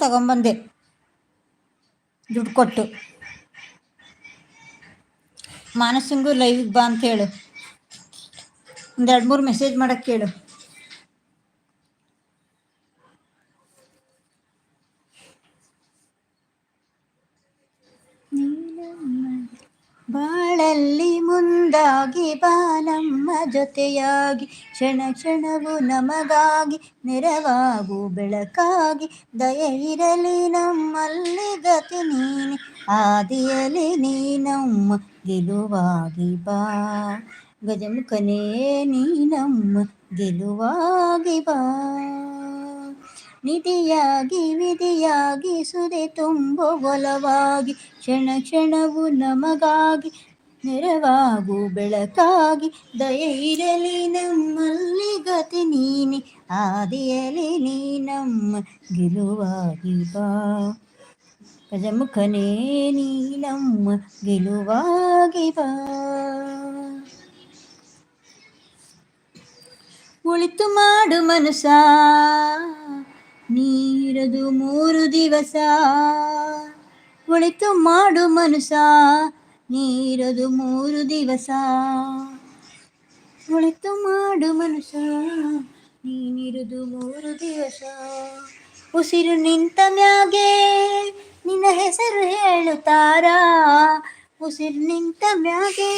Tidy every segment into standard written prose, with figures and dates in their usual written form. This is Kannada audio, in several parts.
ತಗೊಂಬಂದೆ ದುಡ್ಡು ಕೊಟ್ಟು. ಮಾನಸಂಗು ಲೈವ್ಗೆ ಬಾ ಅಂತ ಹೇಳು, ಒಂದು 2-3 ಮೆಸೇಜ್ ಮಾಡಕ್ಕೆ ಹೇಳು. ಬಾಳಲ್ಲಿ ಮುಂದಾಗಿ ಬಾನಮ್ಮ ಜೊತೆಯಾಗಿ, ಕ್ಷಣ ಕ್ಷಣವು ನಮಗಾಗಿ ನೆರವಾಗು ಬೆಳಕಾಗಿ, ದಯೆ ಇರಲಿ ನಮ್ಮಲ್ಲಿ ಗತಿ ನೀನೆ, ಆದಿಯಲಿ ನೀನಮ್ಮ ಗೆಲುವಾಗಿ ಬಾ, ಗಜಮುಖನೇ ನೀನಮ್ಮ ಗೆಲುವಾಗಿ ಬಾ. ನಿಧಿಯಾಗಿ ವಿಧಿಯಾಗಿ ಸುದೆ ತುಂಬು ಒಲವಾಗಿ, ಕ್ಷಣ ಕ್ಷಣವು ನಮಗಾಗಿ ನೆರವಾಗು ಬೆಳಕಾಗಿ, ದಯೆ ಇರಲಿ ನಮ್ಮಲ್ಲಿ ಗತಿ ನೀನೆ, ಆದಿಯಲಿ ನೀನಮ್ಮ ಗೆಲುವಾಗಿ ಬಾ, ಗಜಮುಖನೇ ನೀನಮ್ಮ ಗೆಲುವಾಗಿ ಬಾ. ಉಳಿತು ಮಾಡು ಮನಸ ನೀರದು 3 ದಿವಸ, ಉಳಿತು ಮಾಡು ಮನಸ ನೀರದು 3 ದಿವಸ, ಉಳಿತು ಮಾಡು ಮನಸ ನೀನಿರುದು 3 ದಿವಸ. ಉಸಿರು ನಿಂತ ಮ್ಯಾಗೆ ನಿನ್ನ ಹೆಸರು ಹೇಳುತ್ತಾರ, ಉಸಿರು ನಿಂತ ಮ್ಯಾಗೆ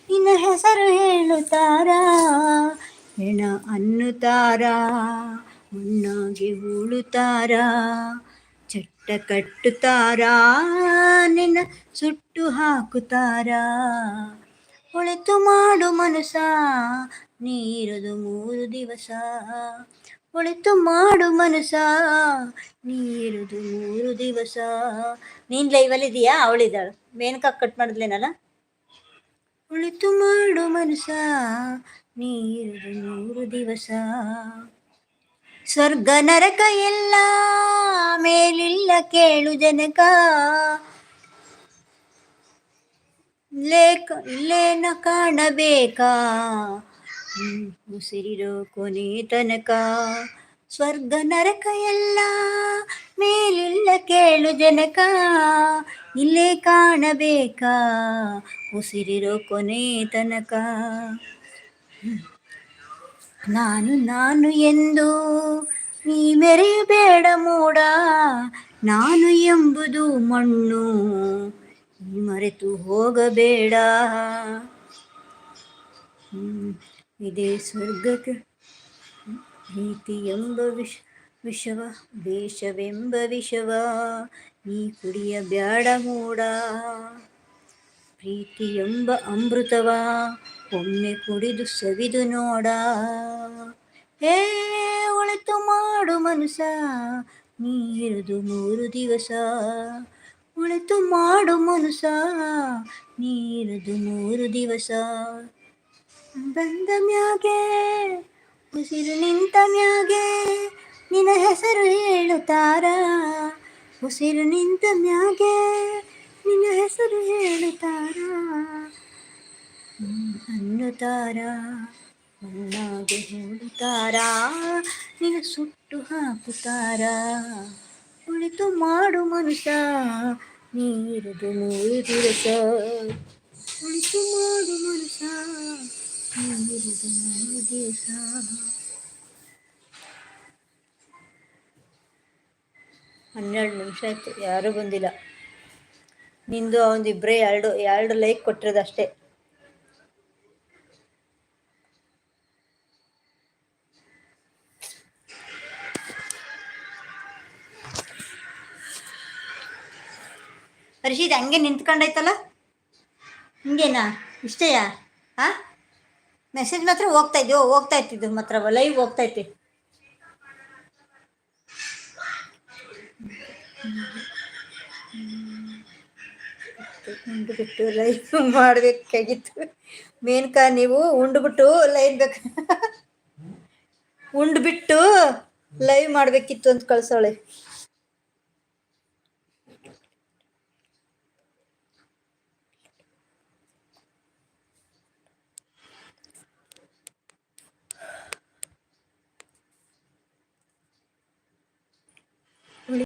ನಿನ್ನ ಹೆಸರು ಹೇಳುತ್ತಾರ, ಹೆಣ ಅನ್ನುತ್ತಾರ ಮಣ್ಣಾಗಿ ಹೂಳುತ್ತಾರ, ಚಟ್ಟ ಕಟ್ಟುತ್ತಾರ ನಿನ್ನ ಸುಟ್ಟು ಹಾಕುತ್ತಾರ. ಉಳಿತು ಮಾಡು ಮನಸ ನೀರದು 3 ದಿವಸ, ಉಳಿತು ಮಾಡು ಮನಸ ನೀರದು 3 ದಿವಸ. ನೀನು ಲೈವಲ್ಲಿದೆಯಾ? ಅವಳಿದ್ದಾಳು, ಮೇನಕ ಕಟ್ ಮಾಡಿದ್ಲೇನಲ್ಲ. ಉಳಿತು ಮಾಡು ಮನಸ ನೀರದು 3 ದಿವಸ, ಸ್ವರ್ಗ ನರಕ ಎಲ್ಲ ಮೇಲಿಲ್ಲ ಕೇಳು ಜನಕ, ಇಲ್ಲೇನ ಕಾಣಬೇಕಾ ಉಸಿರಿರೋ ಕೊನೆ ತನಕ, ಸ್ವರ್ಗ ನರಕ ಎಲ್ಲ ಮೇಲಿಲ್ಲ ಕೇಳು ಜನಕ, ಇಲ್ಲೇ ಕಾಣಬೇಕಾ ಉಸಿರಿರೋ ಕೊನೆ ತನಕ. ನಾನು ನಾನು ಎಂದು ನೀ ಮೆರೆಯಬೇಡ ಮೂಡ, ನಾನು ಎಂಬುದು ಮಣ್ಣು ನೀ ಮರೆತು ಹೋಗಬೇಡ, ಇದೇ ಸ್ವರ್ಗಕ್ಕೆ ಪ್ರೀತಿ ಎಂಬ ವಿಷವ ದೇಶವೆಂಬ ವಿಷವ ನೀ ಕುಡಿಯಬೇಡ ಮೂಡ, ಪ್ರೀತಿ ಎಂಬ ಅಮೃತವ ಒಮ್ಮೆ ಕುಡಿದು ಸವಿದು ನೋಡ. ಹೇ ಉಳಿತು ಮಾಡು ಮನಸ ನೀರದು 3 ದಿವಸ, ಉಳಿತು ಮಾಡು ಮನಸ ನೀರದು 3 ದಿವಸ. ಬಂದ ಮ್ಯಾಗೆ ಉಸಿರು ನಿಂತ ಮ್ಯಾಗೆ ನಿನ್ನ ಹೆಸರು ಹೇಳುತ್ತಾರ, ಉಸಿರು ನಿಂತ ಮ್ಯಾಗೆ ನಿನ್ನ ಹೆಸರು ಹೇಳುತ್ತಾರ, ಅನ್ನುತ್ತಾರ ಮಣ್ಣಾಗೆ ಹೂಳುತ್ತಾರ, ನಿನ್ನ ಸುಟ್ಟು ಹಾಕುತ್ತಾರ. ಉಳಿತು ಮಾಡು ಮನುಷ್ಯ ನೀರದು 3 ದಿವಸ, ಉಳಿತು ಮಾಡು ಮನುಷ್ಯ ನೀರದು 3 ದಿವಸ. ಹನ್ನೆರಡು ನಿಮಿಷ ಆಯ್ತು, ಯಾರೂ ಬಂದಿಲ್ಲ. ನಿಂದು ಅವನಿಬ್ಬರೇ ಎರಡು ಲೈಕ್ ಕೊಟ್ಟಿರೋದಷ್ಟೇ. ಹರ್ಷಿದ್ ಹಂಗೆ ನಿಂತ್ಕೊಂಡೈತಲ್ಲ, ಹಿಂಗೇನಾ ಇಷ್ಟೇಯಾ? ಹಾಂ, ಮೆಸೇಜ್ ಮಾತ್ರ ಹೋಗ್ತಾ ಇತ್ತಿದ್ದು ಮಾತ್ರ ಲೈವ್ ಹೋಗ್ತೈತಿ. ಉಂಡುಬಿಟ್ಟು ಲೈವ್ ಮಾಡಬೇಕಾಗಿತ್ತು ಮೇನ್ಕಾ, ನೀವು ಉಂಡುಬಿಟ್ಟು ಉಂಡ್ಬಿಟ್ಟು ಲೈವ್ ಮಾಡಬೇಕಿತ್ತು ಅಂತ ಕಳ್ಸೋಳೆ.